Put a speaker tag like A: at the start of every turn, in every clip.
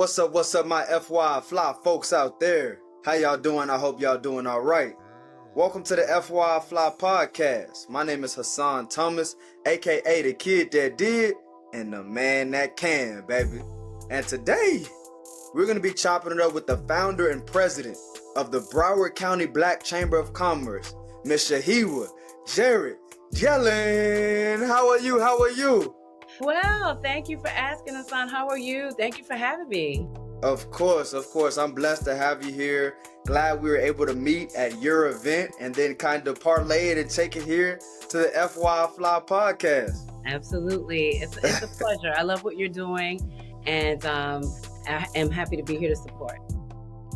A: What's up, my FY Fly folks out there? How y'all doing? I hope y'all doing all right. Welcome to the FY Fly podcast. My name is Hassan Thomas, aka the kid that did and the man that can, baby. And today, we're going to be chopping it up with the founder and president of the Broward County Black Chamber of Commerce, Miss Shaheewa Jarret Gelin. How are you?
B: Well, thank you for asking, Hassan. How are you? Thank you for having me.
A: Of course. I'm blessed to have you here. Glad we were able to meet at your event and then kind of parlay it and take it here to the FY Fly podcast.
B: Absolutely. It's a pleasure. I love what you're doing, and I am happy to be here to support.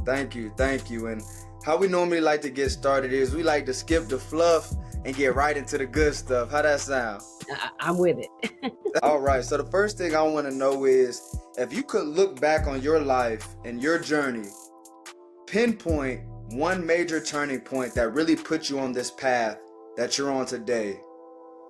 A: Thank you. And how we normally like to get started is we like to skip the fluff and get right into the good stuff. How that sound?
B: I'm with it.
A: All right. So the first thing I want to know is if you could look back on your life and your journey, pinpoint one major turning point that really put you on this path that you're on today.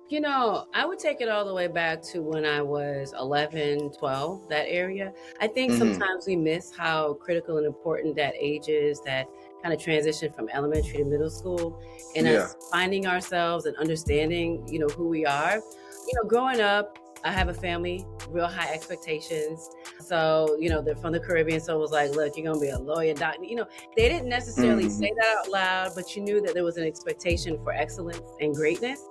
B: You know, I would take it all the way back to when I was 11, 12, that area. I think sometimes we miss how critical and important that age is, that kind of transition from elementary to middle school, and us finding ourselves and understanding, who we are. Growing up, I have a family, real high expectations. So, they're from the Caribbean. So it was like, look, you're going to be a lawyer, doctor. They didn't necessarily say that out loud, but you knew that there was an expectation for excellence and greatness.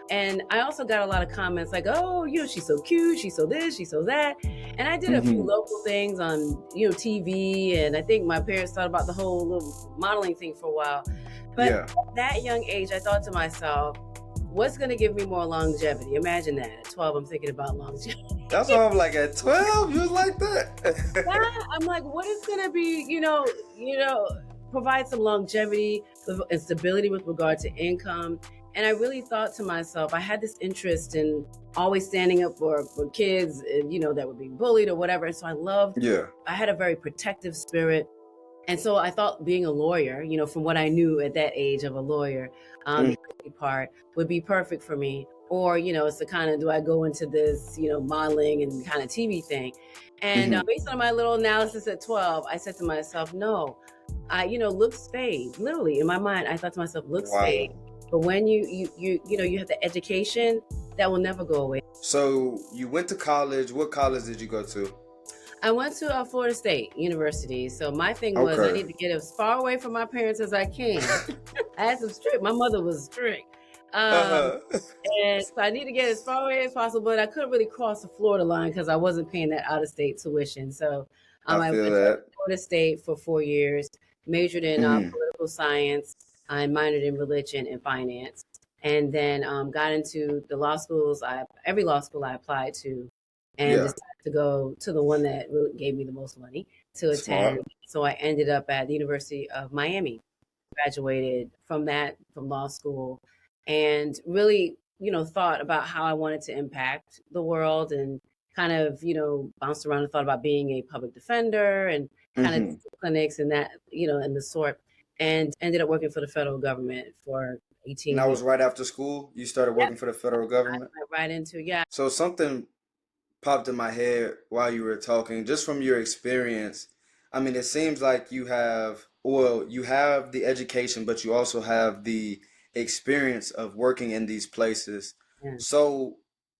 B: And I also got a lot of comments like, oh, she's so cute. She's so this, she's so that. And I did a few local things on, TV. And I think my parents thought about the whole little modeling thing for a while. But at that young age, I thought to myself, what's going to give me more longevity? Imagine that. At 12, I'm thinking about longevity.
A: That's what I'm like, at 12, you was like that?
B: Yeah, I'm like, what is going to be, provide some longevity and stability with regard to income. And I really thought to myself, I had this interest in always standing up for kids, that were being bullied or whatever. And so I had a very protective spirit. And so I thought being a lawyer, from what I knew at that age of a lawyer, the part would be perfect for me. Or, it's the kind of, do I go into this, modeling and kind of TV thing? And based on my little analysis at 12, I said to myself, no, looks fade. Literally in my mind, I thought to myself, looks fade. But when you have the education, that will never go away.
A: So you went to college. What college did you go to?
B: I went to Florida State University. So my thing was I need to get as far away from my parents as I can. I had some strict. My mother was strict. And so I need to get as far away as possible, but I couldn't really cross the Florida line because I wasn't paying that out-of-state tuition. So I went to Florida State for 4 years, majored in political science, I minored in religion and finance, and then got into the law schools. Every law school I applied to, and decided to go to the one that really gave me the most money to attend. So I ended up at the University of Miami, graduated from law school, and really, thought about how I wanted to impact the world, and kind of, bounced around and thought about being a public defender and kind of clinics and that, and the sort, and ended up working for the federal government for 18 years.
A: And that was right after school? You started working for the federal government?
B: I went right into,
A: So something popped in my head while you were talking, just from your experience. I mean, it seems like you have the education, but you also have the experience of working in these places. So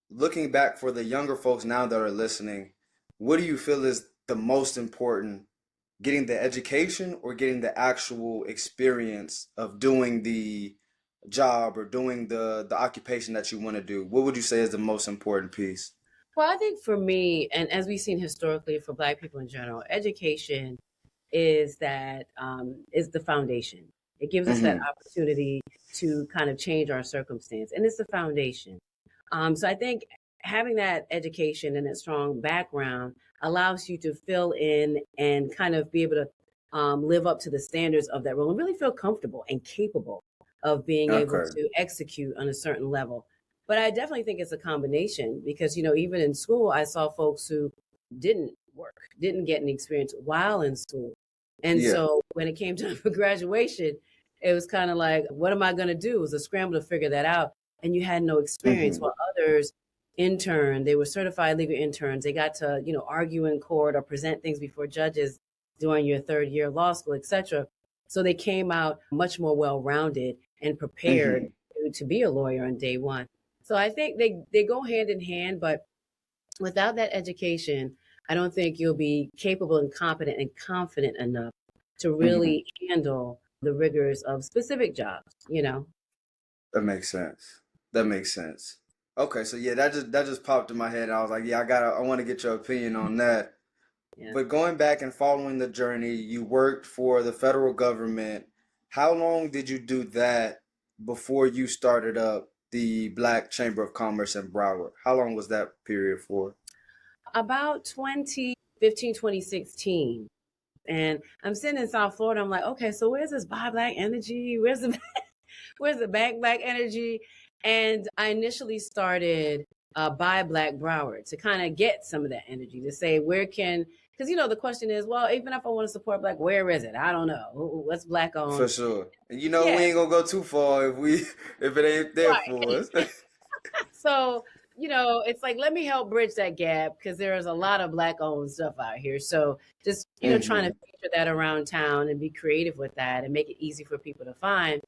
A: looking back for the younger folks now that are listening, what do you feel is the most important, getting the education or getting the actual experience of doing the job or doing the occupation that you want to do? What would you say is the most important piece?
B: Well, I think for me, and as we've seen historically for Black people in general, education is the foundation. It gives us that opportunity to kind of change our circumstance, and it's the foundation. So I think having that education and that strong background allows you to fill in and kind of be able to live up to the standards of that role and really feel comfortable and capable of being able to execute on a certain level. But I definitely think it's a combination because, even in school, I saw folks who didn't work, didn't get any experience while in school. And so when it came time for graduation, it was kind of like, what am I going to do? It was a scramble to figure that out. And you had no experience while others intern. They were certified legal interns. They got to, argue in court or present things before judges during your third year of law school, etc. So they came out much more well-rounded and prepared
A: Mm-hmm.
B: to be a lawyer on day one. So I think they go hand in hand, but without that education, I don't think you'll be capable and competent and confident enough to
A: Mm-hmm.
B: really handle the rigors of specific jobs.
A: That makes sense. That makes sense. Okay, so yeah, that just popped in my head. And I was like, yeah, I want to get your opinion on that.
B: Yeah.
A: But going back and following the journey, you worked for the federal government. How long did you do that before you started up the Black Chamber of Commerce in Broward? How long was that period for?
B: About 2015, 2016. And I'm sitting in South Florida. I'm like, okay, so where's this Buy Black energy? Where's the Bank Black energy? And I initially started Buy Black Broward to kind of get some of that energy to say because the question is, well, even if I want to support Black, where is it? I don't know. What's Black
A: For
B: owned?
A: sure. And we
B: Yeah,
A: ain't gonna go too far if it ain't there for
B: right.
A: us.
B: So, it's like, let me help bridge that gap because there's a lot of Black owned stuff out here. So just, trying to
A: Hmm.
B: feature that around town and be creative with that and make it easy for people to find.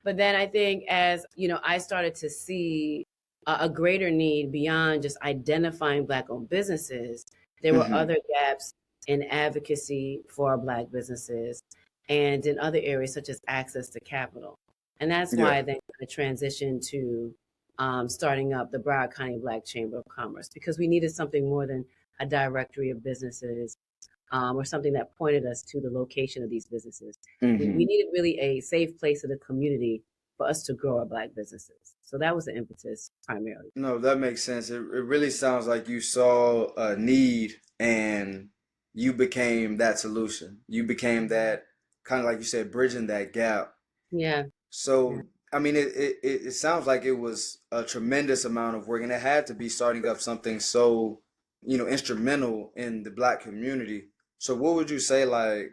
B: But then I think as, I started to see a greater need beyond just identifying Black owned businesses, there were
A: Hmm.
B: other gaps in advocacy for our Black businesses and in other areas such as access to capital. And that's why
A: Yeah.
B: I then kind of transitioned to starting up the Broward County Black Chamber of Commerce because we needed something more than a directory of businesses or something that pointed us to the location of these businesses. We
A: Hmm.
B: needed really a safe place in the community for us to grow our Black businesses. So that was the impetus primarily.
A: No, that makes sense. It really sounds like you saw a need and you became that solution. You became that kind of like you said, bridging that gap.
B: Yeah, yeah,
A: So, I mean, it sounds like it was a tremendous amount of work, and it had to be starting up something so, instrumental in the Black community. So, what would you say, like,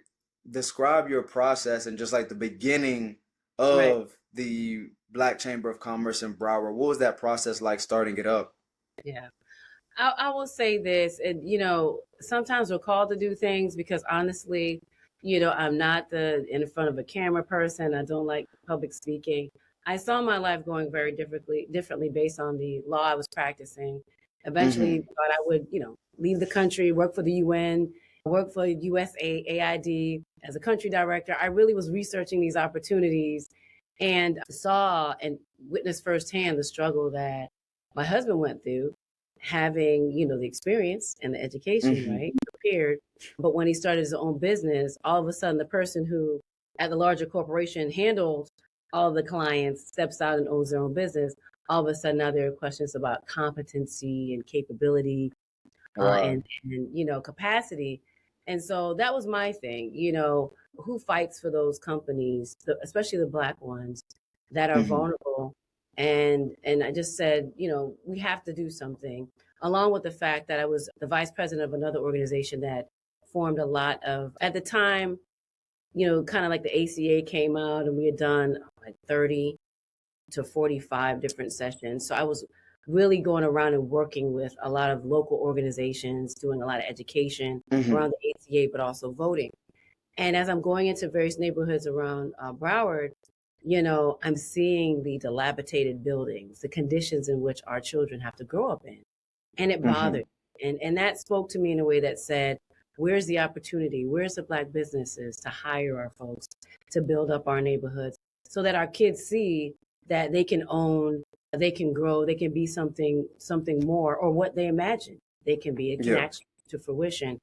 A: describe your process and just like the beginning
B: right.
A: of the Black Chamber of Commerce in Broward? What was that process like starting it up?
B: Yeah. I will say this, and sometimes we're called to do things because honestly, I'm not the in front of a camera person. I don't like public speaking. I saw my life going very differently based on the law I was practicing. Eventually,
A: Mm-hmm.
B: thought I would, leave the country, work for the UN, work for USAID as a country director. I really was researching these opportunities and saw and witnessed firsthand the struggle that my husband went through having, the experience and the education,
A: Mm-hmm.
B: right? Prepared. But when he started his own business, all of a sudden the person who at the larger corporation handled all of the clients steps out and owns their own business. All of a sudden now there are questions about competency and capability
A: Wow.
B: and capacity. And so that was my thing, who fights for those companies, especially the Black ones that are
A: Mm-hmm.
B: vulnerable. And I just said, we have to do something, along with the fact that I was the vice president of another organization that formed a lot of, at the time, kind of like the ACA came out and we had done like 30 to 45 different sessions. So I was really going around and working with a lot of local organizations, doing a lot of education
A: Mm-hmm.
B: around the ACA, but also voting. And as I'm going into various neighborhoods around Broward, I'm seeing the dilapidated buildings, the conditions in which our children have to grow up in. And it
A: Mm-hmm.
B: bothered. And that spoke to me in a way that said, where's the opportunity? Where's the Black businesses to hire our folks, to build up our neighborhoods so that our kids see that they can own, they can grow, they can be something more, or what they imagine they can be. It can
A: Yeah.
B: actually come to fruition.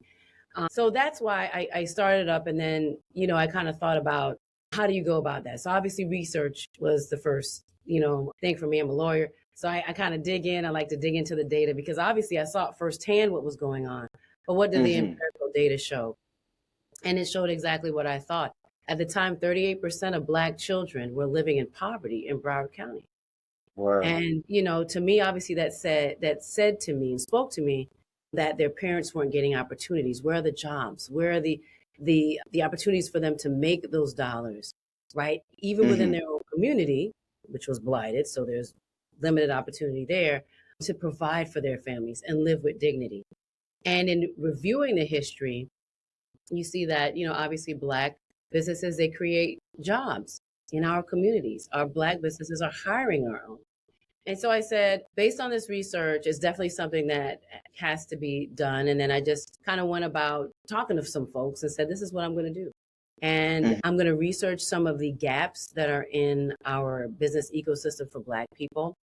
B: So that's why I started up. And then, I kind of thought about how do you go about that? So obviously research was the first, thing for me. I'm a lawyer. So I kind of dig in. I like to dig into the data because obviously I saw firsthand what was going on. But what did the
A: Mm-hmm.
B: empirical data show? And it showed exactly what I thought. At the time, 38% of Black children were living in poverty in Broward County.
A: Wow.
B: And, to me, obviously that said to me and spoke to me that their parents weren't getting opportunities. Where are the jobs? Where are the opportunities for them to make those dollars, right? Even within
A: Mm-hmm.
B: their own community, which was blighted. So there's limited opportunity there. to provide for their families and live with dignity. And in reviewing the history, you see that, obviously Black businesses, they create jobs in our communities. Our Black businesses are hiring our own. And so I said, based on this research, it's definitely something that has to be done. And then I just kind of went about talking to some folks and said, this is what I'm going to do. And I'm going to research some of the gaps that are in our business ecosystem for Black people,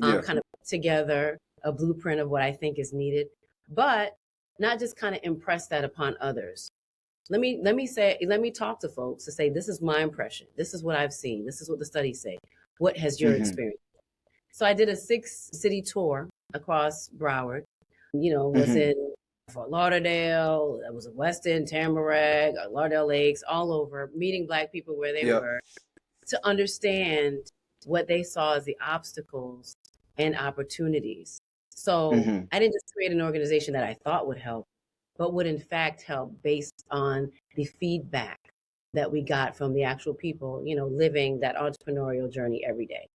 B: kind of put together a blueprint of what I think is needed, but not just kind of impress that upon others. Let me talk to folks to say, this is my impression. This is what I've seen. This is what the studies say. What has your experience? So I did a 6-city tour across Broward, was in Fort Lauderdale, I was in Weston, Tamarack, Lauderdale Lakes, all over, meeting Black people where they were to understand what they saw as the obstacles and opportunities. So I didn't just create an organization that I thought would help, but would in fact help based on the feedback that we got from the actual people, living that entrepreneurial journey every day.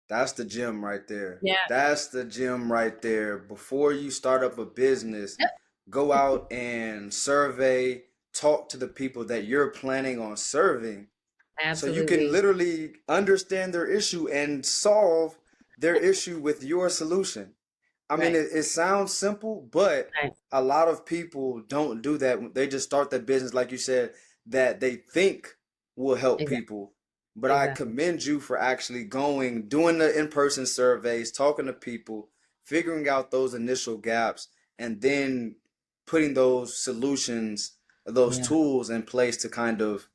A: That's the gem right there.
B: Yeah.
A: That's the gem right there. Before you start up a business, go out and survey, talk to the people that you're planning on serving.
B: Absolutely.
A: So you can literally understand their issue and solve their issue with your solution. I mean, it sounds simple, but a lot of people don't do that. They just start that business, like you said, that they think will help people. But I commend you for actually going, doing the in-person surveys, talking to people, figuring out those initial gaps, and then putting those solutions, those tools in place to kind of,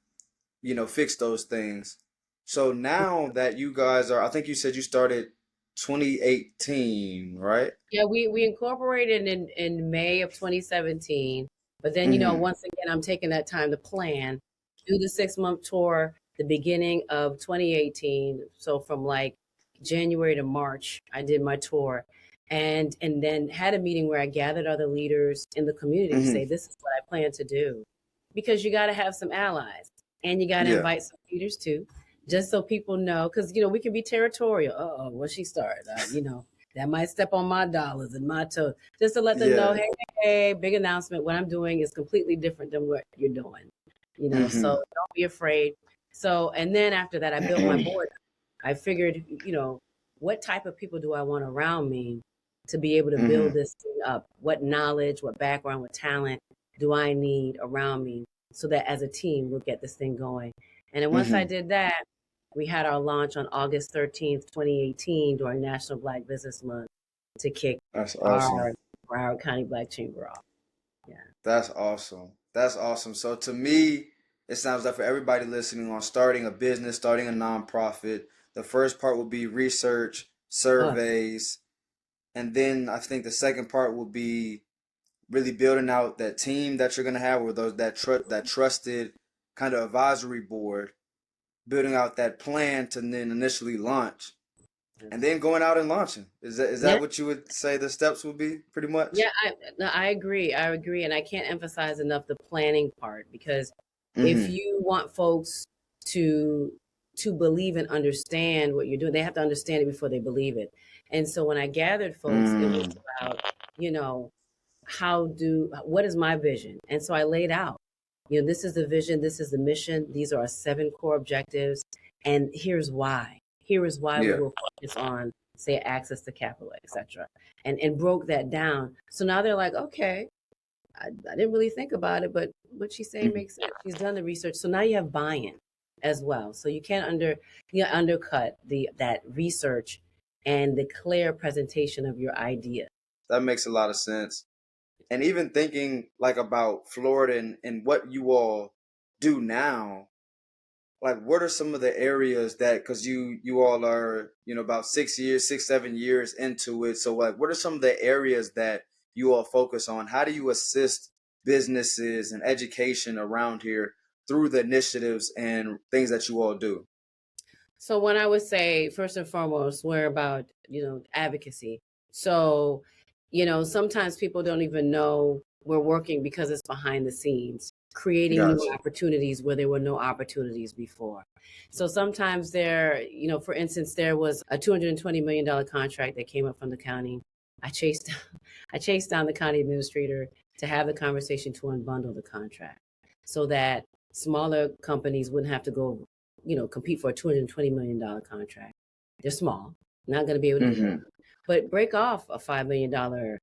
A: fix those things. So now that you guys are, I think you said you started 2018, right?
B: Yeah, we incorporated in May of 2017. But then, once again, I'm taking that time to plan, do the 6-month tour, the beginning of 2018. So from like January to March, I did my tour and then had a meeting where I gathered other leaders in the community to say, this is what I plan to do. Because you got to have some allies and you got to invite some leaders too, just so people know, because, we can be territorial. Uh-oh, when she started, that might step on my dollars and my toes, just to let them know, hey, big announcement. What I'm doing is completely different than what you're doing, so don't be afraid. So, and then after that, I built my board. I figured, what type of people do I want around me to be able to build this thing up? What knowledge, what background, what talent do I need around me so that as a team, we'll get this thing going? And then once I did that, we had our launch on August 13th, 2018 during National Black Business Month to kick our Broward County Black Chamber off. Yeah.
A: That's awesome. That's awesome. So to me, it sounds like for everybody listening on starting a business, starting a nonprofit, the first part will be research, surveys, and then I think the second part will be really building out that team that you're gonna have, or those that trusted kind of advisory board, building out that plan to then initially launch, and then going out and launching. Is that what you would say the steps would be, pretty much?
B: Yeah, I agree. I agree, and I can't emphasize enough the planning part, because if you want folks to believe and understand what you're doing, they have to understand it before they believe it. And so when I gathered folks, it was about, what is my vision? And so I laid out, this is the vision, this is the mission, these are our 7 core objectives, and here's why. Here is why we will focus on, say, access to capital, etc. And broke that down. So now they're like, okay, I didn't really think about it, but what she's saying makes sense. She's done the research. So now you have buy-in as well. So you can't undercut that research and the clear presentation of your idea.
A: That makes a lot of sense. And even thinking like about Florida and what you all do now, like what are some of the areas that, because you all are, about 7 years into it. So like what are some of the areas that you all focus on? How do you assist businesses and education around here through the initiatives and things that you all do?
B: So when I would say, first and foremost, we're about, advocacy. So, sometimes people don't even know we're working because it's behind the scenes, creating new opportunities where there were no opportunities before. So sometimes for instance, there was a $220 million contract that came up from the county I chased I chased down the county administrator to have the conversation to unbundle the contract so that smaller companies wouldn't have to go, compete for a $220 million contract. They're small, not going to be able to do it.
A: Mm-hmm.
B: But break off a $5 million, $10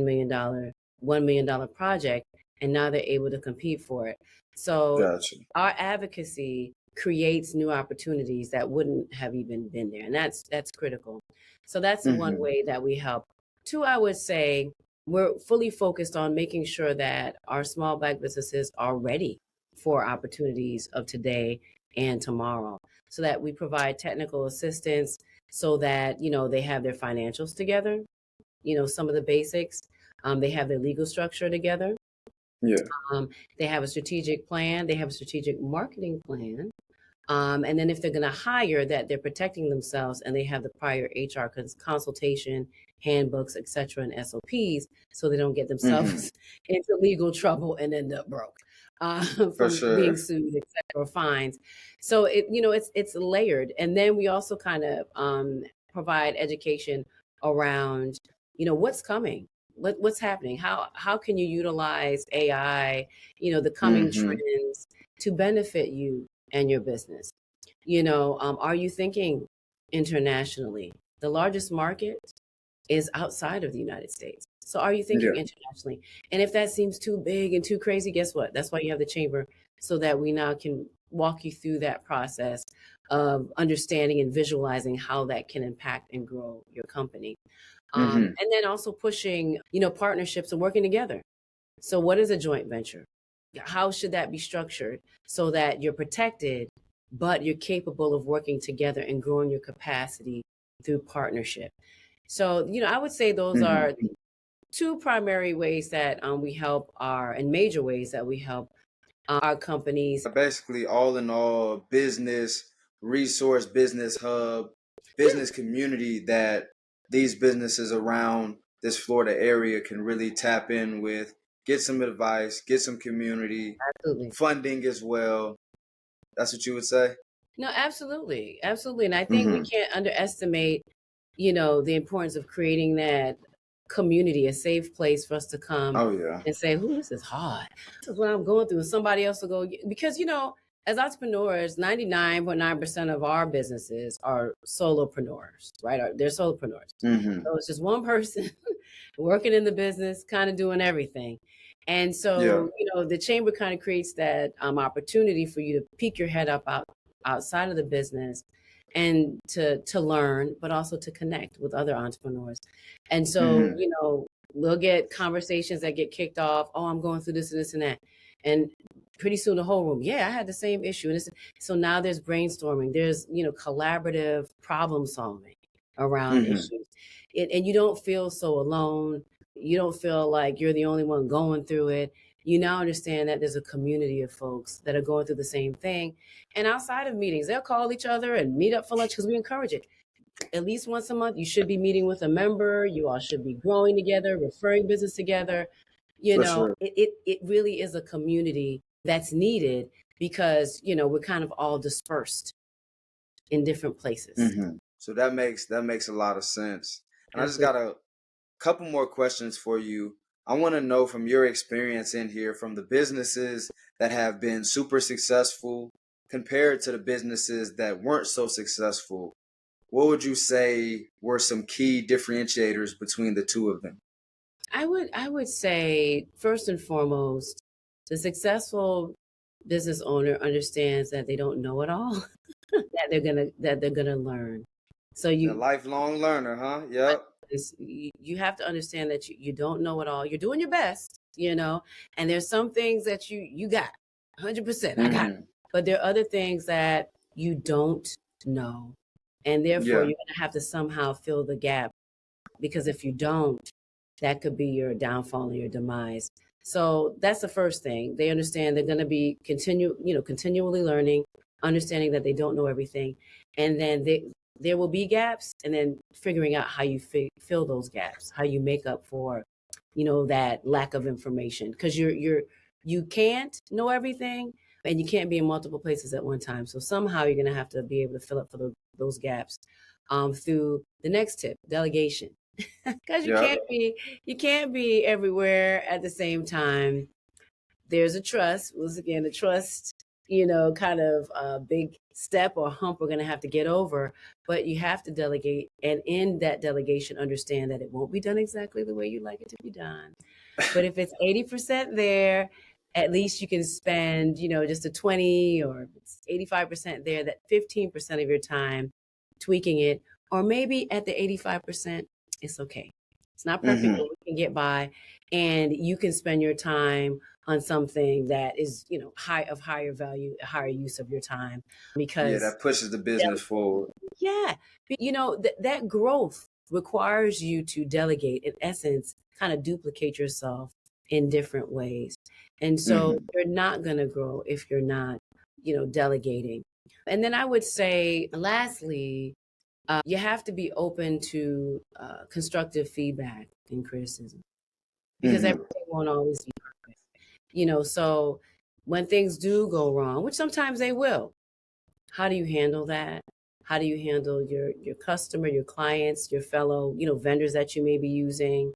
B: million, $1 million project, and now they're able to compete for it. So
A: Gotcha.
B: our advocacy creates new opportunities that wouldn't have even been there. And that's critical. So that's one
A: Mm-hmm.
B: way that we help. Two, I would say we're fully focused on making sure that our small Black businesses are ready for opportunities of today and tomorrow, so that we provide technical assistance so that, they have their financials together, some of the basics. They have their legal structure together.
A: Yeah.
B: They have a strategic plan. They have a strategic marketing plan. And then if they're going to hire, that they're protecting themselves and they have the prior HR consultation, handbooks, etc., and SOPs, so they don't get
A: Mm-hmm.
B: themselves into legal trouble and end up broke
A: For
B: from being
A: sure.
B: sued, etc., or fines. So it's layered, and then we also kind of provide education around what's coming. What's happening? How can you utilize AI? The coming
A: Mm-hmm.
B: trends to benefit you and your business. Are you thinking internationally? The largest market is outside of the United States. So are you thinking
A: Yeah.
B: internationally? And if that seems too big and too crazy, guess what? That's why you have the chamber, so that we now can walk you through that process of understanding and visualizing how that can impact and grow your company.
A: Mm-hmm.
B: And then also pushing, partnerships and working together. So what is a joint venture? How should that be structured so that you're protected, but you're capable of working together and growing your capacity through partnership? So, I would say those
A: Mm-hmm.
B: are two primary ways that we help and major ways that we help our companies.
A: Basically, all in all, business resource, business hub,
B: Yeah,
A: business community that these businesses around this Florida area can really tap in with, get some advice, get some community
B: absolutely.
A: funding as well. That's what you would say?
B: No, absolutely. Absolutely. And I think we
A: Mm-hmm.
B: can't underestimate, the importance of creating that community, a safe place for us to come
A: Oh yeah.
B: and say, "Ooh, this is hard. This is what I'm going through." And somebody else will go, because, as entrepreneurs, 99.9% of our businesses are solopreneurs, right? They're solopreneurs.
A: Mm-hmm.
B: So it's just one person working in the business, kind of doing everything. And
A: Yeah.
B: so, the chamber kind of creates that opportunity for you to peek your head up outside of the business and to learn, but also to connect with other entrepreneurs. And so,
A: Mm-hmm.
B: we'll get conversations that get kicked off. Oh, I'm going through this and this and that. And pretty soon the whole room, yeah, I had the same issue. And so now there's brainstorming, there's, collaborative problem solving around
A: Mm-hmm.
B: issues. And you don't feel so alone. You don't feel like you're the only one going through it. You now understand that there's a community of folks that are going through the same thing. And outside of meetings, they'll call each other and meet up for lunch, because we encourage it. At least once a month, you should be meeting with a member. You all should be growing together, referring business together.
A: For sure.
B: It really is a community that's needed, because, we're kind of all dispersed in different places.
A: Mm-hmm. So that makes a lot of sense. And I just got
B: Absolutely.
A: a couple more questions for you. I want to know from your experience in here, from the businesses that have been super successful compared to the businesses that weren't so successful, what would you say were some key differentiators between the two of them?
B: I would say, first and foremost, the successful business owner understands that they don't know it all, that they're gonna learn. So
A: A lifelong learner, huh? Yep.
B: you have to understand that you don't know it all. You're doing your best, and there's some things that you got 100%. I got it.
A: Mm-hmm.
B: But there are other things that you don't know. And therefore,
A: Yeah.
B: you're going to have to somehow fill the gap, because if you don't, that could be your downfall and your demise. So that's the first thing. They understand they're going to be continually learning, understanding that they don't know everything, and then there will be gaps, and then figuring out how you fill those gaps, how you make up for, that lack of information, because you can't know everything, and you can't be in multiple places at one time. So somehow you're going to have to be able to fill up for those gaps through the next tip, delegation. because
A: Yeah.
B: you can't be everywhere at the same time. There's a trust. Once again, the trust, kind of a big step or hump we're going to have to get over. But you have to delegate. And in that delegation, understand that it won't be done exactly the way you like it to be done. But if it's 80% there, at least you can spend, just a 20, or if it's 85% there, that 15% of your time tweaking it. Or maybe at the 85%, it's okay. It's not perfect,
A: Mm-hmm.
B: but we can get by. And you can spend your time on something that is, higher value, a higher use of your time.
A: Yeah,
B: Because
A: that pushes the business forward.
B: yeah, that growth requires you to delegate, in essence, kind of duplicate yourself in different ways. And so
A: Mm-hmm.
B: you're not going to grow if you're not, delegating. And then I would say, lastly, you have to be open to constructive feedback and criticism, because
A: Mm-hmm.
B: everything won't always be perfect. So when things do go wrong, which sometimes they will, how do you handle that? How do you handle your customer, your clients, your fellow, vendors that you may be using?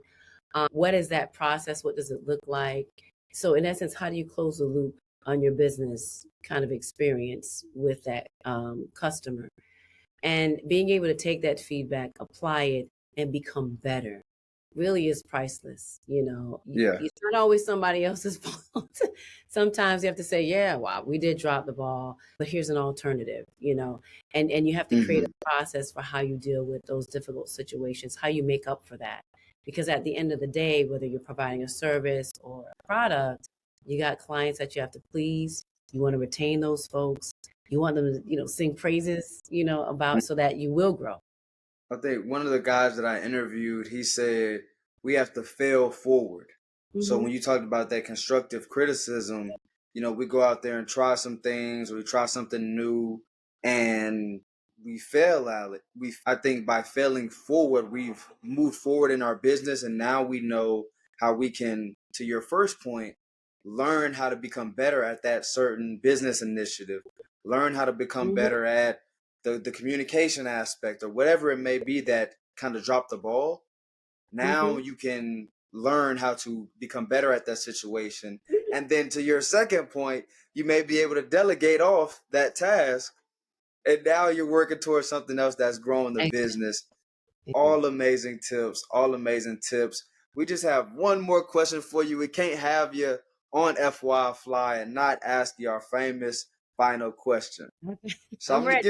B: What is that process? What does it look like? So in essence, how do you close the loop on your business kind of experience with that customer? And being able to take that feedback, apply it, and become better really is priceless.
A: Yeah.
B: It's not always somebody else's fault. Sometimes you have to say, yeah, wow, we did drop the ball, but here's an alternative, and you have to create
A: Mm-hmm.
B: a process for how you deal with those difficult situations, how you make up for that. Because at the end of the day, whether you're providing a service or a product, you got clients that you have to please. You want to retain those folks. You want them to, sing praises, about, so that you will grow.
A: I think one of the guys that I interviewed, he said we have to fail forward. So
B: Hmm.
A: when you talked about that constructive criticism, we go out there and try some things, or we try something new, and we fail at it. I think by failing forward, we've moved forward in our business, and now we know how we can, to your first point, learn how to become better at that certain business initiative, learn how to become
B: Hmm.
A: better at the communication aspect, or whatever it may be that kind of dropped the ball. Now
B: Hmm.
A: you can learn how to become better at that situation. And then to your second point, you may be able to delegate off that task, and now you're working towards something else that's growing the business. All amazing tips, all amazing tips. We just have one more question for you. We can't have you on FY Fly and not ask you our famous final question. So
B: I'm ready.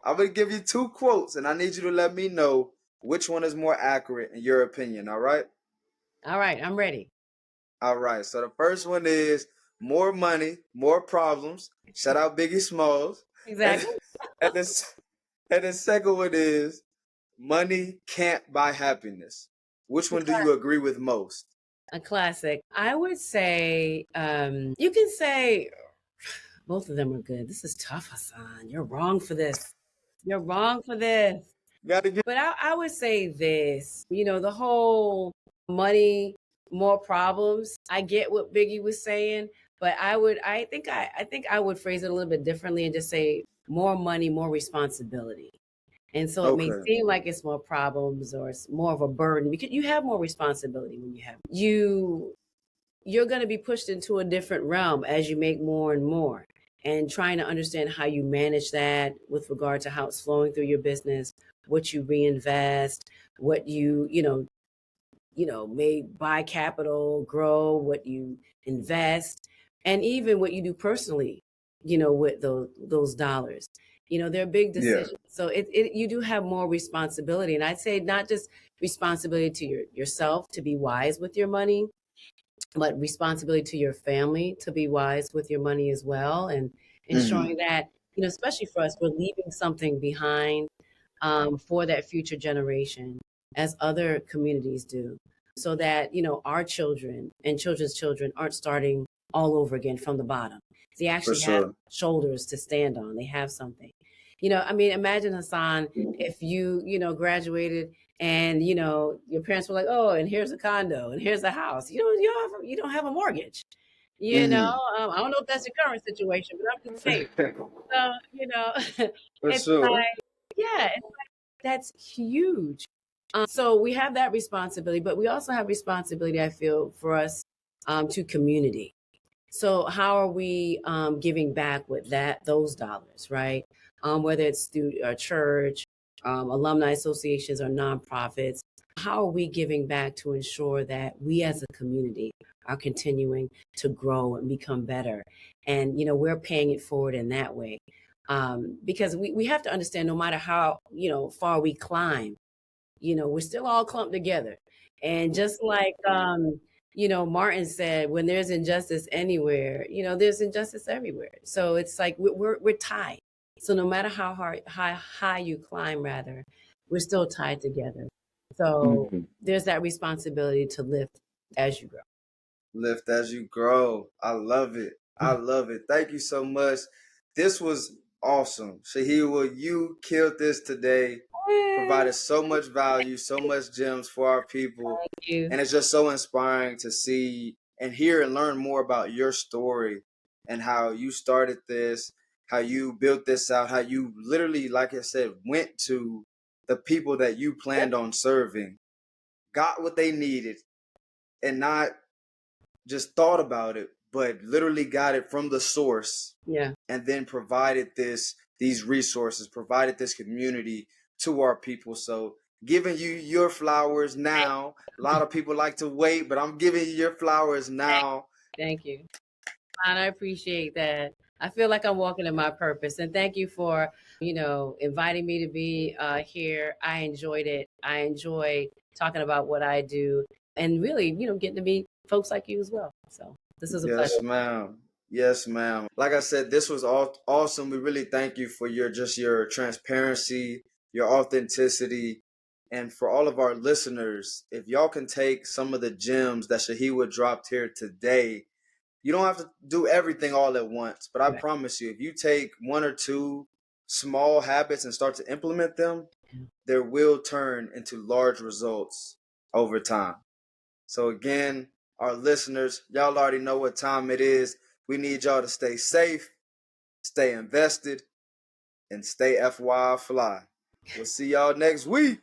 A: I'm gonna give you two quotes, and I need you to let me know which one is more accurate in your opinion. All right.
B: All right, I'm ready.
A: All right. So the first one is more money, more problems. Shout out Biggie Smalls. And
B: Exactly.
A: and this and the second one is money can't buy happiness. Which one do you agree with most?
B: A classic. I would say, you can say both of them are good. This is tough, Hassan. You're wrong for this. You're wrong for this.
A: Gotta get.
B: But I would say this, the whole money, more problems. I get what Biggie was saying, but I think I would phrase it a little bit differently and just say more money, more responsibility. And so it may
A: Okay.
B: seem like it's more problems or it's more of a burden, because you have more responsibility when you have you're going to be pushed into a different realm as you make more and more, and trying to understand how you manage that with regard to how it's flowing through your business, what you reinvest, what you may buy capital, grow, what you invest, and even what you do personally, with those dollars. They're big
A: Yeah.
B: decisions. So you do have more responsibility. And I'd say not just responsibility to yourself to be wise with your money, but responsibility to your family to be wise with your money as well, and
A: Mm-hmm.
B: ensuring that, especially for us, we're leaving something behind, for that future generation, as other communities do, so that, our children and children's children aren't starting all over again from the bottom. They
A: For
B: actually have
A: sure.
B: shoulders to stand on. They have something. I mean, imagine, Hassan, if graduated, and your parents were like, "Oh, and here's a condo, and here's a house." You don't have a mortgage.
A: Mm-hmm.
B: I don't know if that's your current situation, but I'm just saying. So,
A: For
B: it's
A: sure.
B: like, yeah, that's huge. So we have that responsibility, but we also have responsibility, I feel, for us to community. So how are we giving back with those dollars, right? Whether it's through a church, alumni associations, or nonprofits, how are we giving back to ensure that we as a community are continuing to grow and become better? And we're paying it forward in that way, because we have to understand, no matter how far we climb, we're still all clumped together. And just like Martin said, when there's injustice anywhere, there's injustice everywhere. So it's like we're tied. So no matter how high you climb, rather, we're still tied together. So there's that responsibility to lift as you grow.
A: Lift as you grow. I love it. I love it. Thank you so much. This was awesome. Shaheewa, you killed this today. Provided so much value, so much gems for our people.
B: Thank you.
A: And it's just so inspiring to see and hear and learn more about your story and how you started this, how you built this out, how you literally, like I said, went to the people that you planned on serving, got what they needed, and not just thought about it, but literally got it from the source.
B: Yeah.
A: And then provided these resources, provided this community to our people. So giving you your flowers now. A lot of people like to wait, but I'm giving you your flowers now.
B: Thank you. And I appreciate that. I feel like I'm walking in my purpose. And thank you for, inviting me to be here. I enjoyed it. I enjoy talking about what I do and really, getting to meet folks like you as well. So this is a pleasure.
A: Yes, ma'am. Yes, ma'am. Like I said, this was awesome. We really thank you for your transparency, your authenticity, and for all of our listeners. If y'all can take some of the gems that Shaheewa dropped here today, you don't have to do everything all at once. But I
B: Right.
A: promise you, if you take one or two small habits and start to implement them, there will turn into large results over time. So again, our listeners, y'all already know what time it is. We need y'all to stay safe, stay invested, and stay FY fly. We'll see y'all next week.